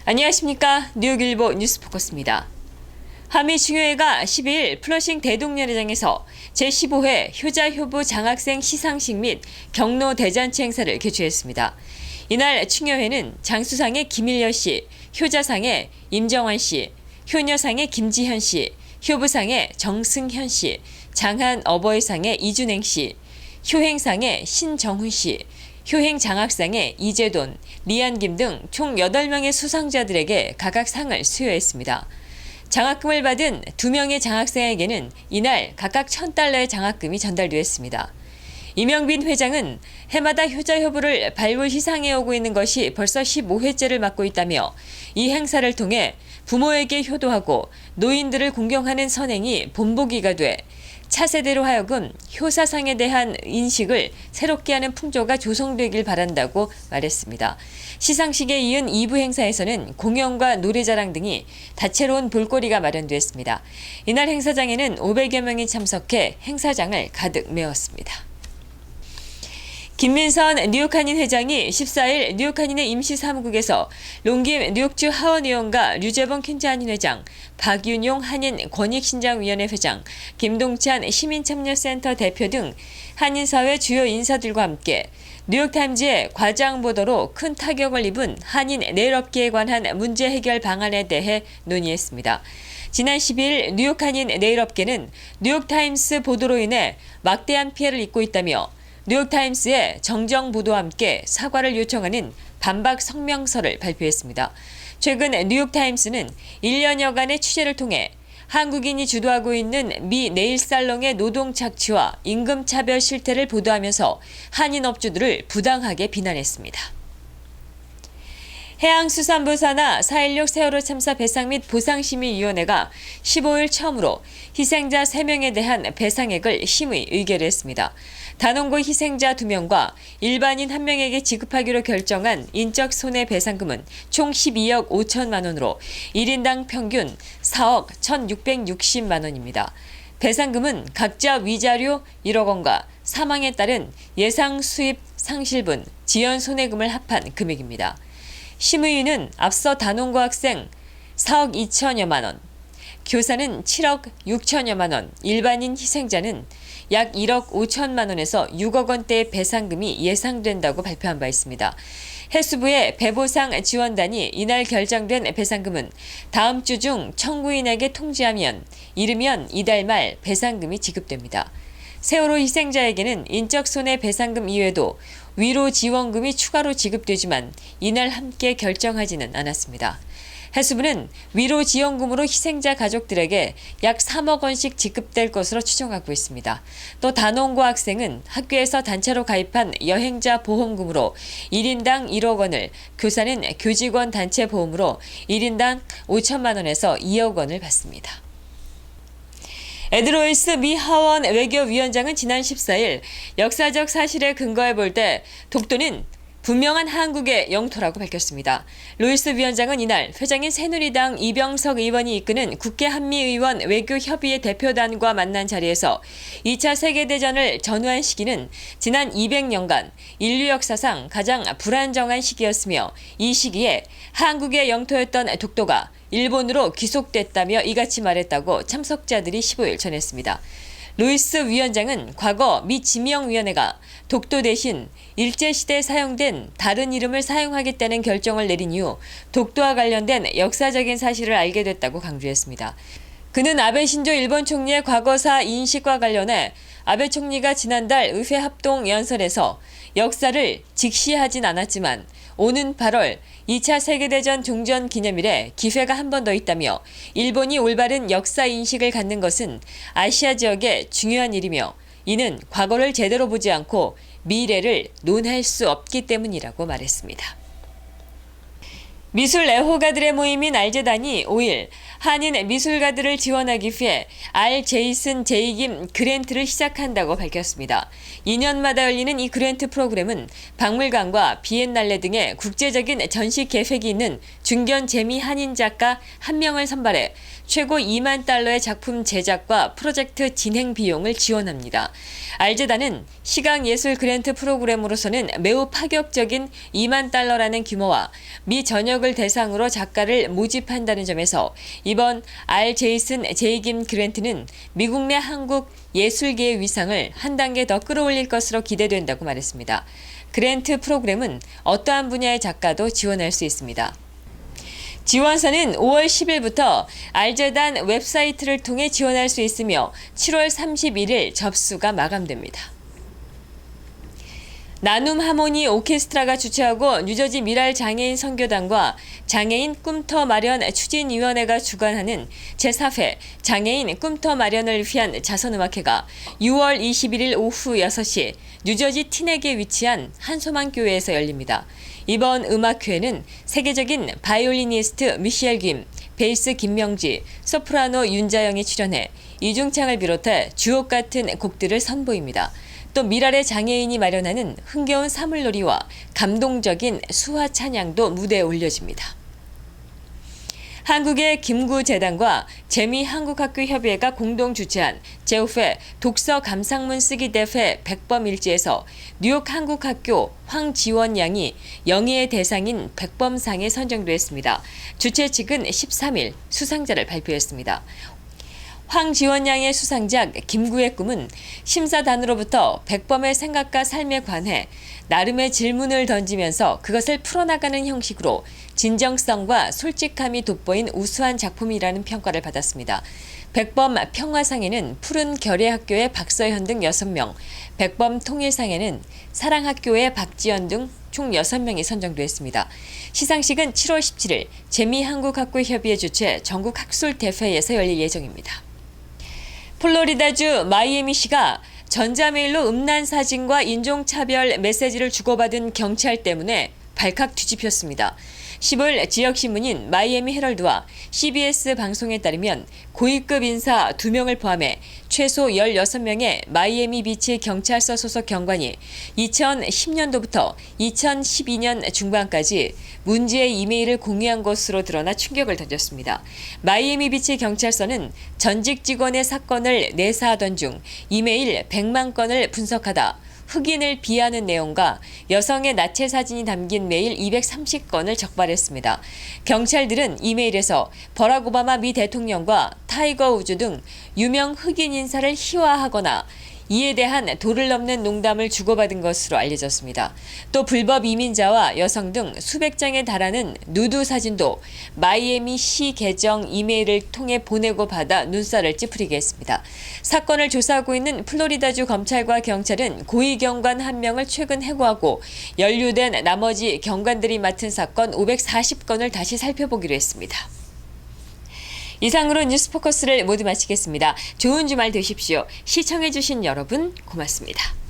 안녕하십니까. 뉴욕일보 뉴스포커스입니다. 한미중요회가 12일 플러싱 대동연회장에서 제15회 효자효부 장학생 시상식 및 경로 대잔치 행사를 개최했습니다. 이날 충여회는 장수상의 김일여 씨, 효자상의 임정환 씨, 효녀상의 김지현 씨, 효부상의 정승현 씨, 장한 어버이상의 이준행 씨, 효행상의 신정훈 씨, 효행 장학상의 이재돈, 리안김 등 총 8명의 수상자들에게 각각 상을 수여했습니다. 장학금을 받은 2명의 장학생에게는 이날 각각 $1,000의 장학금이 전달되었습니다. 이명빈 회장은 해마다 효자효부를 발굴 희상해오고 있는 것이 벌써 15회째를 맞고 있다며 이 행사를 통해 부모에게 효도하고 노인들을 공경하는 선행이 본보기가 돼 차세대로 하여금 효사상에 대한 인식을 새롭게 하는 풍조가 조성되길 바란다고 말했습니다. 시상식에 이은 2부 행사에서는 공연과 노래자랑 등이 다채로운 볼거리가 마련됐습니다. 이날 행사장에는 500여 명이 참석해 행사장을 가득 메웠습니다. 김민선 뉴욕 한인 회장이 14일 뉴욕 한인의 임시사무국에서 롱김 뉴욕주 하원 의원과 류재범 퀸즈 한인 회장, 박윤용 한인 권익신장위원회 회장, 김동찬 시민참여센터 대표 등 한인사회 주요 인사들과 함께 뉴욕타임즈의 과장 보도로 큰 타격을 입은 한인 네일업계에 관한 문제 해결 방안에 대해 논의했습니다. 지난 12일 뉴욕 한인 네일업계는 뉴욕타임스 보도로 인해 막대한 피해를 입고 있다며 뉴욕타임스의 정정 보도와 함께 사과를 요청하는 반박 성명서를 발표했습니다. 최근 뉴욕타임스는 1년여간의 취재를 통해 한국인이 주도하고 있는 미 네일살롱의 노동 착취와 임금 차별 실태를 보도하면서 한인 업주들을 부당하게 비난했습니다. 해양수산부 산하 4.16 세월호 참사 배상 및 보상심의위원회가 15일 처음으로 희생자 3명에 대한 배상액을 심의 의결했습니다. 단원고 희생자 2명과 일반인 1명에게 지급하기로 결정한 인적 손해배상금은 총 12억 5천만 원으로 1인당 평균 4억 1,660만 원입니다. 배상금은 각자 위자료 1억 원과 사망에 따른 예상 수입 상실분, 지연 손해금을 합한 금액입니다. 심의위는 앞서 단원고 학생 4억 2천여만 원, 교사는 7억 6천여만 원, 일반인 희생자는 약 1억 5천만 원에서 6억 원대의 배상금이 예상된다고 발표한 바 있습니다. 해수부의 배보상 지원단이 이날 결정된 배상금은 다음 주 중 청구인에게 통지하면 이르면 이달 말 배상금이 지급됩니다. 세월호 희생자에게는 인적 손해 배상금 이외에도 위로 지원금이 추가로 지급되지만 이날 함께 결정하지는 않았습니다. 해수부는 위로 지원금으로 희생자 가족들에게 약 3억 원씩 지급될 것으로 추정하고 있습니다. 또 단원고 학생은 학교에서 단체로 가입한 여행자 보험금으로 1인당 1억 원을, 교사는 교직원 단체 보험으로 1인당 5천만 원에서 2억 원을 받습니다. 에드 로이스 미 하원 외교위원장은 지난 14일 역사적 사실에 근거해 볼 때 독도는 분명한 한국의 영토라고 밝혔습니다. 로이스 위원장은 이날 회장인 새누리당 이병석 의원이 이끄는 국회 한미의원 외교협의회 대표단과 만난 자리에서 2차 세계대전을 전후한 시기는 지난 200년간 인류 역사상 가장 불안정한 시기였으며 이 시기에 한국의 영토였던 독도가 일본으로 귀속됐다며 이같이 말했다고 참석자들이 15일 전했습니다. 루이스 위원장은 과거 미 지명위원회가 독도 대신 일제시대에 사용된 다른 이름을 사용하겠다는 결정을 내린 이후 독도와 관련된 역사적인 사실을 알게 됐다고 강조했습니다. 그는 아베 신조 일본 총리의 과거사 인식과 관련해 아베 총리가 지난달 의회 합동 연설에서 역사를 직시하진 않았지만 오는 8월 2차 세계대전 종전 기념일에 기회가 한 번 더 있다며 일본이 올바른 역사 인식을 갖는 것은 아시아 지역의 중요한 일이며 이는 과거를 제대로 보지 않고 미래를 논할 수 없기 때문이라고 말했습니다. 미술 애호가들의 모임인 알재단이 5일 한인 미술가들을 지원하기 위해 알 제이슨 제이김 그랜트를 시작한다고 밝혔습니다. 2년마다 열리는 이 그랜트 프로그램은 박물관과 비엔날레 등의 국제적인 전시 계획이 있는 중견 재미 한인 작가 1명을 선발해 최고 $2만 의 작품 제작과 프로젝트 진행 비용을 지원합니다. 알재단은 시각예술 그랜트 프로그램으로서는 매우 파격적인 $2만 라는 규모와 미 전역을 지역을 대상으로 작가를 모집한다는 점에서 이번 R. 제이슨 J. 김 그랜트는 미국 내 한국 예술계의 위상을 한 단계 더 끌어올릴 것으로 기대된다고 말했습니다. 그랜트 프로그램은 어떠한 분야의 작가도 지원할 수 있습니다. 지원서는 5월 10일부터 알재단 웹사이트를 통해 지원할 수 있으며 7월 31일 접수가 마감됩니다. 나눔 하모니 오케스트라가 주최하고 뉴저지 미랄 장애인 선교단과 장애인 꿈터 마련 추진위원회가 주관하는 제4회 장애인 꿈터 마련을 위한 자선음악회가 6월 21일 오후 6시 뉴저지 티넥에 위치한 한소망교회에서 열립니다. 이번 음악회에는 세계적인 바이올리니스트 미셸 김, 베이스 김명지, 소프라노 윤자영이 출연해 이중창을 비롯해 주옥 같은 곡들을 선보입니다. 또 미랄의 장애인이 마련하는 흥겨운 사물놀이와 감동적인 수화 찬양도 무대에 올려집니다. 한국의 김구재단과 재미한국학교협의회가 공동 주최한 제5회 독서 감상문 쓰기 대회 100범일지에서 뉴욕 한국학교 황지원 양이 영예의 대상인 100범상에 선정됐습니다. 주최 측은 13일 수상자를 발표했습니다. 황지원 양의 수상작 김구의 꿈은 심사단으로부터 100범의 생각과 삶에 관해 나름의 질문을 던지면서 그것을 풀어나가는 형식으로 진정성과 솔직함이 돋보인 우수한 작품이라는 평가를 받았습니다. 100범 평화상에는 푸른 결의학교의 박서현 등 6명, 100범 통일상에는 사랑학교의 박지연 등 총 6명이 선정됐습니다. 시상식은 7월 17일 재미한국학교협의회 주최 전국 학술대회에서 열릴 예정입니다. 플로리다주 마이애미시가 전자메일로 음란 사진과 인종차별 메시지를 주고받은 경찰 때문에 발칵 뒤집혔습니다. 10월 지역신문인 마이애미 헤럴드와 CBS 방송에 따르면 고위급 인사 2명을 포함해 최소 16명의 마이애미 비치 경찰서 소속 경관이 2010년도부터 2012년 중반까지 문제의 이메일을 공유한 것으로 드러나 충격을 던졌습니다. 마이애미 비치 경찰서는 전직 직원의 사건을 내사하던 중 이메일 100만 건을 분석하다 흑인을 비하하는 내용과 여성의 나체 사진이 담긴 메일 230건을 적발했습니다. 경찰들은 이메일에서 버락 오바마 미 대통령과 타이거 우즈 등 유명 흑인 인사를 희화하거나 이에 대한 도를 넘는 농담을 주고받은 것으로 알려졌습니다. 또 불법 이민자와 여성 등 수백 장에 달하는 누드 사진도 마이애미 시 계정 이메일을 통해 보내고 받아 눈살을 찌푸리게 했습니다. 사건을 조사하고 있는 플로리다주 검찰과 경찰은 고위 경관 1명을 최근 해고하고 연루된 나머지 경관들이 맡은 사건 540건을 다시 살펴보기로 했습니다. 이상으로 뉴스포커스를 모두 마치겠습니다. 좋은 주말 되십시오. 시청해주신 여러분 고맙습니다.